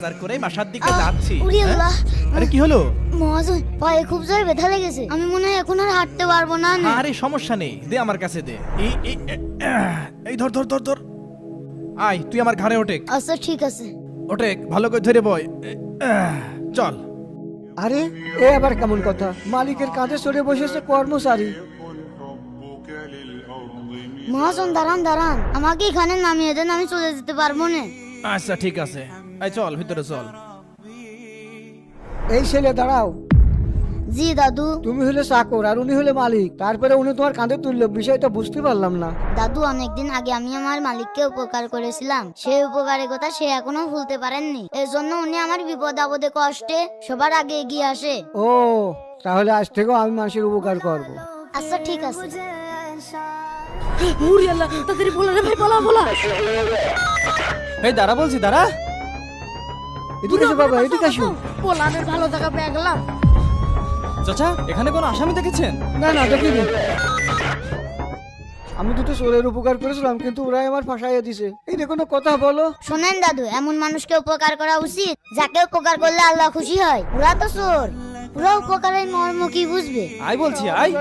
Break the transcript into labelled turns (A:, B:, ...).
A: করে বাসার দিকে যাচ্ছি।
B: উরি আল্লাহ,
A: আরে কি হলো?
B: মহাজন পায়ে খুব জোরে ব্যথা লেগেছে। আমি মনে হয় এখন আর হাঁটতে পারবো না।
A: আরে সমস্যা নেই, দে আমার কাছে দে। এই ধর ধর ধর ধর। আয় তুই আমার ঘাড়ে ওঠে।
B: আচ্ছা ঠিক আছে।
A: ওঠে ভালো করে ধরে বয়। চল।
C: আরে এ আবার কেমন কথা? মালিকের কাঁধে চড়ে বসেছে কর্মচারী।
B: মহাজন দাঁড়ান দাঁড়ান, আমাকে এখানে নামিয়ে দেন, আমি চলে যেতে পারবো না।
A: আচ্ছা ঠিক আছে, আয় চল ভিতরে চল।
C: এই ছেলে দাঁড়াও,
B: জি দাদু।
C: তুমি হলে চাকর আর উনি হলে মালিক, তারপরে উনি তোমার কাঁধে তুললো, বিষয়টা বুঝতে পারলাম না।
B: দাদু, অনেকদিন আগে আমি আমার মালিককে উপকার করেছিলাম, সেই উপকারের কথা সে এখনো ভুলতে পারেননি। এর জন্য উনি আমার বিপদ আপদে কষ্টে সবার আগে এগিয়ে আসে।
C: ও, তাহলে আজ থেকেও আমি মানুষের উপকার করব।
B: আচ্ছা ঠিক আছে।
D: উরি আল্লাহ, তাড়াতাড়ি বলা রে ভাই, বলা।
A: এই দাঁড়া বলছি, দাঁড়া।
C: এদিকে এসো বাবা, এদিকে এসো।
D: পোলানের ভালো থাকা পেয়ে গেলাম।
A: চাচা, এখানে কোনো আসামি দেখেছেন?
C: না না, দেখিনি। আমি দুটো চোরের উপকার করেছিলাম, কিন্তু ওরাই আমার ফাঁসাইয়া দিছে। এটা কোনো কথা বলো?
B: শোনেন দাদু, এমন মানুষকে উপকার করা উচিত যাকে উপকার করলে আল্লাহ খুশি হয়। ওরা তো চোর, ওরা উপকারের মর্ম কি বুঝবে?
A: আয় বলছি, আয়।